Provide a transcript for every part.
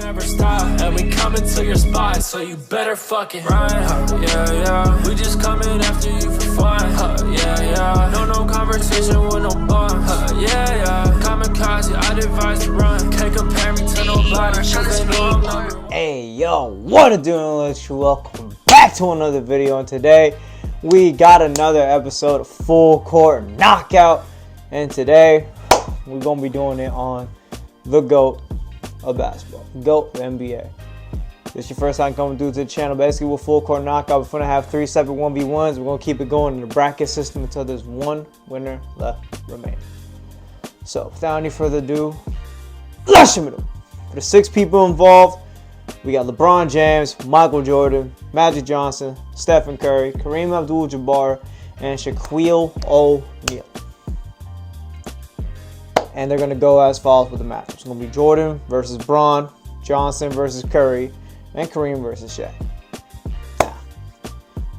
never stop, and we coming to your spot, so you better fucking run. Yeah, yeah. We just coming after you for fun. Yeah, yeah. No conversation with no bum. Yeah, yeah. Kamikaze, I'd advise to run. Can't compare me to nobody, cause they know I'm number one. Hey, yo, what a doing, ladies? Welcome back to another video, and today we got another episode of Full Court Knockout, and today we're gonna be doing it on the GOAT of basketball, GOAT of the NBA. If this is your first time coming through to the channel, basically with Full Court Knockout, we're gonna have 3 separate 1v1s. We're gonna keep it going in the bracket system until there's one winner left remaining. So without any further ado, let's jump into it. For the 6 people involved, we got LeBron James, Michael Jordan, Magic Johnson, Stephen Curry, Kareem Abdul-Jabbar, and Shaquille O'Neal. And they're going to go as follows with the matchups. It's going to be Jordan versus Bron, Johnson versus Curry, and Kareem versus Shaq. Now,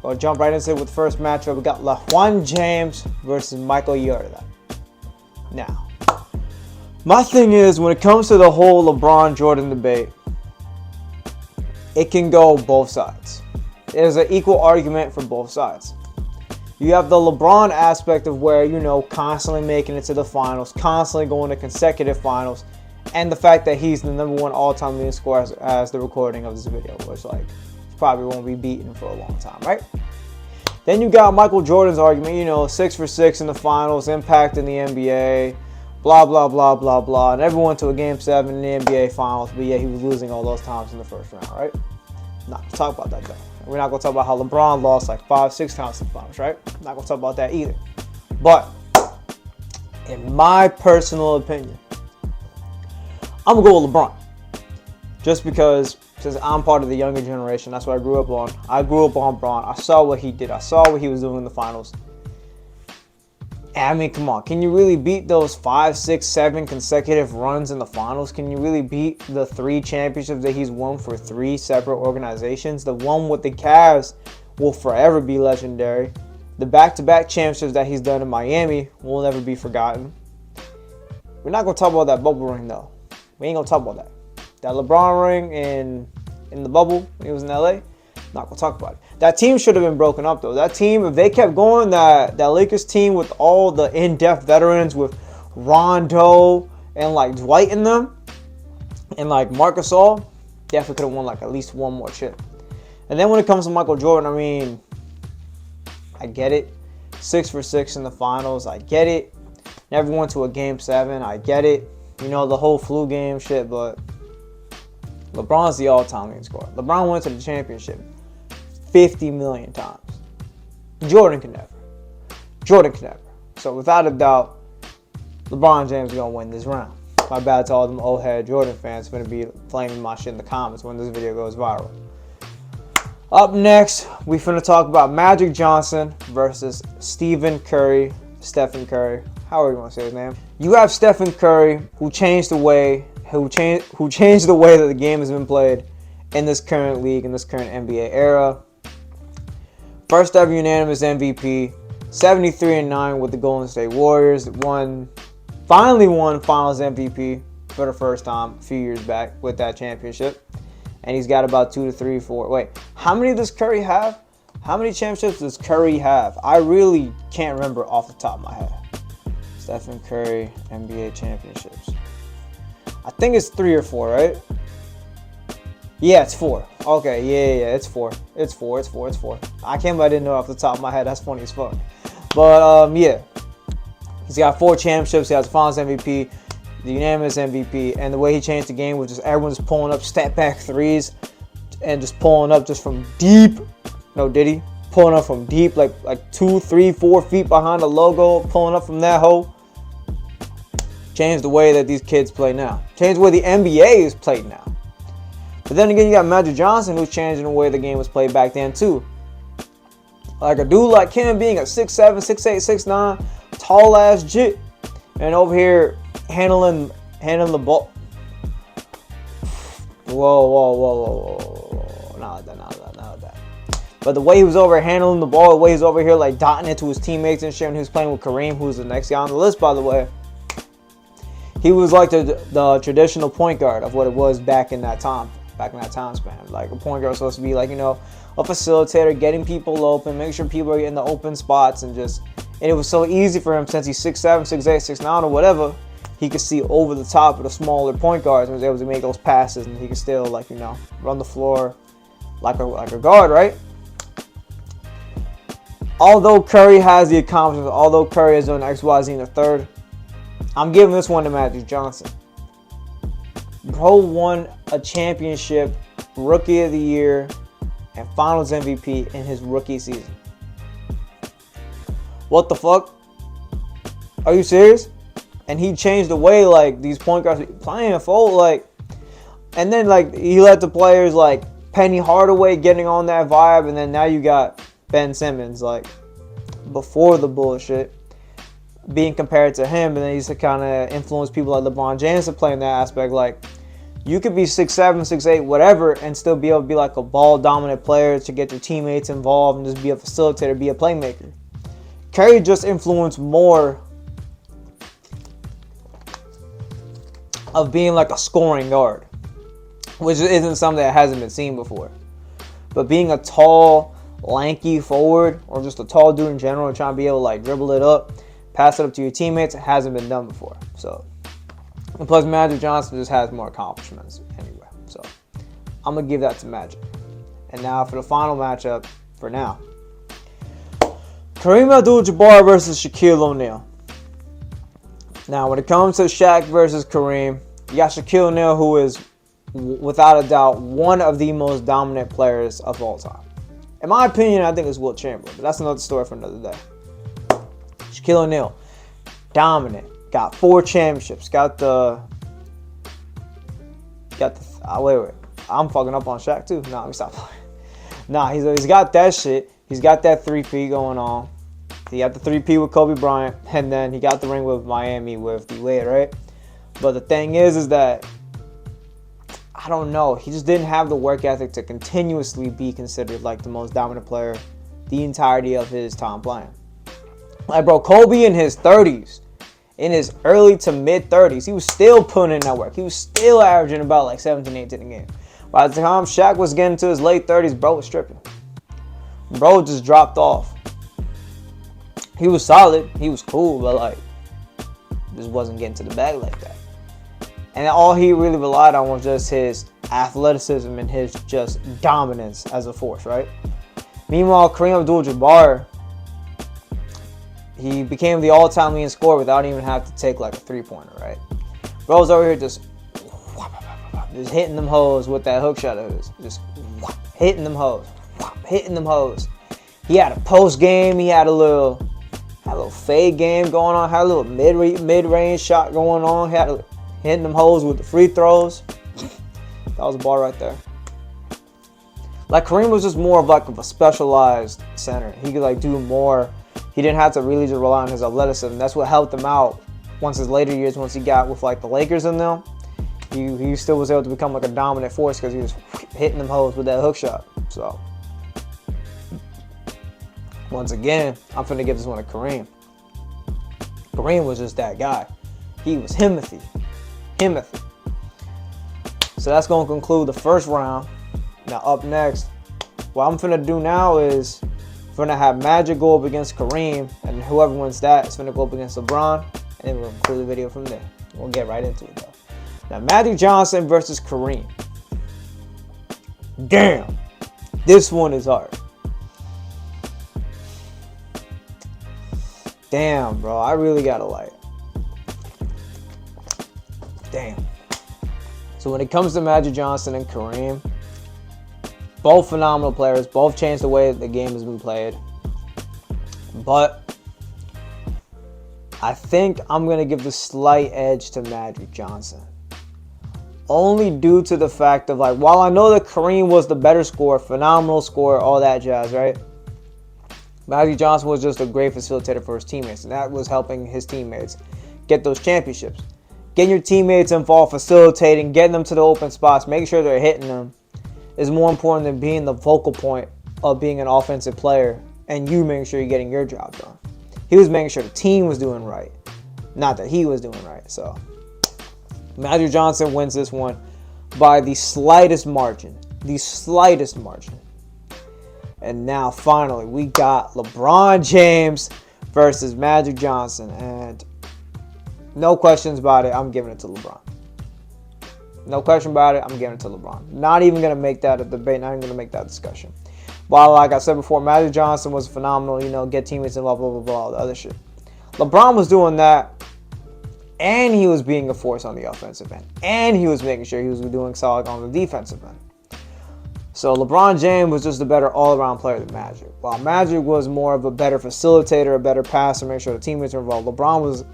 we'll jump right into it with the first matchup. We got LeBron James versus Michael Jordan. Now, my thing is, when it comes to the whole LeBron-Jordan debate, it can go both sides. There's an equal argument for both sides. You have the LeBron aspect of where, you know, constantly making it to the finals, constantly going to consecutive finals, and the fact that he's the #1 all-time leading scorer as the recording of this video, which, like, probably won't be beaten for a long time, right? Then you got Michael Jordan's argument, you know, 6 for 6 in the finals, impact in the NBA, blah, blah, blah, blah, blah, and everyone to a Game 7 in the NBA Finals, but yeah, he was losing all those times in the first round, right? Not going to talk about that, though. We're not going to talk about how LeBron lost like 5-6 times in the finals, right? Not going to talk about that either. But in my personal opinion, I'm going to go with LeBron. Just because, since I'm part of the younger generation, that's what I grew up on. I grew up on Bron. I saw what he did. I saw what he was doing in the finals. I mean, come on. Can you really beat those 5, 6, 7 consecutive runs in the finals? Can you really beat the 3 championships that he's won for 3 separate organizations? The one with the Cavs will forever be legendary. The back-to-back championships that he's done in Miami will never be forgotten. We're not going to talk about that bubble ring, though. We ain't going to talk about that. That LeBron ring in the bubble when he was in LA, not going to talk about it. That team should have been broken up, though. That team, if they kept going, that Lakers team with all the in-depth veterans with Rondo and, like, Dwight in them and, like, Marc Gasol, definitely could have won, like, at least one more chip. And then when it comes to Michael Jordan, I mean, I get it. 6 for 6 in the finals. I get it. Never went to a Game 7. I get it. You know, the whole flu game shit, but LeBron's the all-time leading scorer. LeBron went to the championship 50 million times. Jordan can never. Jordan can never. So without a doubt, LeBron James is going to win this round. My bad to all them old head Jordan fans going to be flaming my shit in the comments when this video goes viral. Up next, we finna talk about Magic Johnson versus Stephen Curry. Stephen Curry. However you want to say his name. You have Stephen Curry, who changed the way that the game has been played in this current league, in this current NBA era. First ever unanimous MVP, 73-9 with the Golden State Warriors. Finally won Finals MVP for the first time a few years back with that championship. And he's got about 2 to 3, 4. Wait, how many does Curry have? How many championships does Curry have? I really can't remember off the top of my head. Stephen Curry NBA championships. I think it's 3 or 4, right? Yeah, it's 4. Okay, yeah, it's 4. It's 4. I can't believe I didn't know off the top of my head. That's funny as fuck. But, yeah. He's got 4 championships. He has the Finals MVP, the unanimous MVP, and the way he changed the game was just everyone just pulling up step-back threes and just pulling up just from deep. No, did he? Pulling up from deep, like 2, 3, 4 feet behind the logo, pulling up from that hole. Changed the way that these kids play now. Changed the way the NBA is played now. But then again, you got Magic Johnson, who's changing the way the game was played back then, too. Like a dude like him being a 6'7", 6'8", 6'9", tall-ass jit. And over here, handling the ball. Whoa. Not like that. But the way he was over handling the ball, the way he's over here, like, dotting it to his teammates and shit, and he was playing with Kareem, who's the next guy on the list, by the way. He was like the traditional point guard of what it was back in that time span. Like a point guard was supposed to be like, you know, a facilitator, getting people open, make sure people are in the open spots, and it was so easy for him since he's 6'7", 6'8", 6'9", or whatever. He could see over the top of the smaller point guards and was able to make those passes, and he could still, like, you know, run the floor like a guard, right? Although Curry has the accomplishments, although Curry has done XYZ in the third, I'm giving this one to Magic Johnson. Bro won a championship, Rookie of the Year, and Finals MVP in his rookie season. What the fuck? Are you serious? And he changed the way, like, these point guards be playing, fold, like, and then, like, he let the players like Penny Hardaway getting on that vibe, and then now you got Ben Simmons, like, before the bullshit, being compared to him, and then he's to kind of influence people like LeBron James to play in that aspect. Like, you could be 6'7", 6'8", whatever, and still be able to be like a ball-dominant player to get your teammates involved and just be a facilitator, be a playmaker. Curry just influenced more of being like a scoring guard, which isn't something that hasn't been seen before. But being a tall, lanky forward, or just a tall dude in general, and trying to be able to like dribble it up, pass it up to your teammates, it hasn't been done before. So, and plus Magic Johnson just has more accomplishments anyway. So, I'm going to give that to Magic. And now for the final matchup for now. Kareem Abdul-Jabbar versus Shaquille O'Neal. Now, when it comes to Shaq versus Kareem, you got Shaquille O'Neal, who is, without a doubt, one of the most dominant players of all time. In my opinion, I think it's Wilt Chamberlain, but that's another story for another day. Shaquille O'Neal, dominant, got 4 championships, got the wait, I'm fucking up on Shaq too. Nah, let me stop playing. Nah, he's got that shit. He's got that 3P going on. He got the 3P with Kobe Bryant, and then he got the ring with Miami with D-Wade, right? But the thing is that, I don't know, he just didn't have the work ethic to continuously be considered like the most dominant player the entirety of his time playing. Like, bro, Kobe in his 30s, in his early to mid 30s, he was still putting in that work. He was still averaging about like 17, 18 a game. By the time Shaq was getting to his late 30s, bro was stripping. Bro just dropped off. He was solid, he was cool, but like, just wasn't getting to the bag like that. And all he really relied on was just his athleticism and his just dominance as a force, right? Meanwhile, Kareem Abdul-Jabbar, he became the all-time leading scorer without even having to take like a three-pointer, right? Bro's over here just hitting them hoes with that hook shot of his. Just hitting them hoes. Hitting them hoes. He had a post game, he had a little fade game going on, had a little mid-range shot going on, hitting them hoes with the free throws. That was a ball right there. Like, Kareem was just more of like a specialized center. He could like do more. He didn't have to really just rely on his athleticism. That's what helped him out once his later years, once he got with like the Lakers in them. He still was able to become like a dominant force because he was hitting them hoes with that hook shot. So, once again, I'm finna give this one to Kareem. Kareem was just that guy. He was Himothy. So that's going to conclude the first round. Now up next, what I'm finna do now is finna have Magic go up against Kareem, and whoever wins that is finna go up against LeBron, and then we'll conclude the video from there. We'll get right into it though. Now, Magic Johnson versus Kareem. Damn, this one is hard. Damn, bro, I really gotta like. Damn. So when it comes to Magic Johnson and Kareem, both phenomenal players, both changed the way the game has been played. But I think I'm going to give the slight edge to Magic Johnson. Only due to the fact of, like, while I know that Kareem was the better scorer, phenomenal scorer, all that jazz, right? Magic Johnson was just a great facilitator for his teammates, and that was helping his teammates get those championships. Getting your teammates involved, facilitating, getting them to the open spots, making sure they're hitting them, is more important than being the focal point of being an offensive player and you making sure you're getting your job done. He was making sure the team was doing right, not that he was doing right. So Magic Johnson wins this one by the slightest margin. The slightest margin. And now, finally, we got LeBron James versus Magic Johnson. And no questions about it, I'm giving it to LeBron. No question about it, I'm giving it to LeBron. Not even going to make that a debate, not even going to make that discussion. But like I said before, Magic Johnson was phenomenal, you know, get teammates involved, blah, blah, blah, all the other shit. LeBron was doing that, and he was being a force on the offensive end. And he was making sure he was doing solid on the defensive end. So LeBron James was just a better all-around player than Magic. While Magic was more of a better facilitator, a better passer, make sure the teammates were involved. LeBron was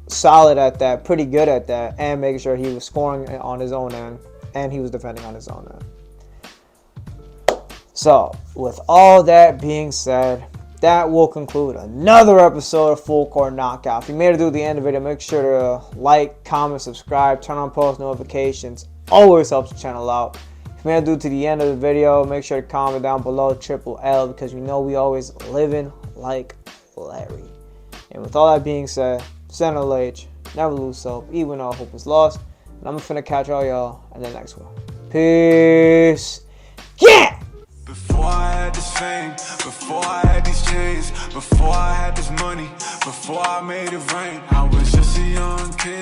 solid at that, pretty good at that, and making sure he was scoring on his own end, and he was defending on his own end. So, with all that being said, that will conclude another episode of Full Court Knockout. If you made it through the end of the video, make sure to like, comment, subscribe, turn on post notifications. Always helps the channel out. If you made it through to the end of the video, make sure to comment down below Triple L, because you know we always living like Larry. And with all that being said, stand on the ledge, never lose hope, even though hope is lost. And I'm finna catch all y'all in the next one. Peace. Yeah! Before I had this fame, before I had these chains, before I had this money, before I made it rain, I was just a young kid.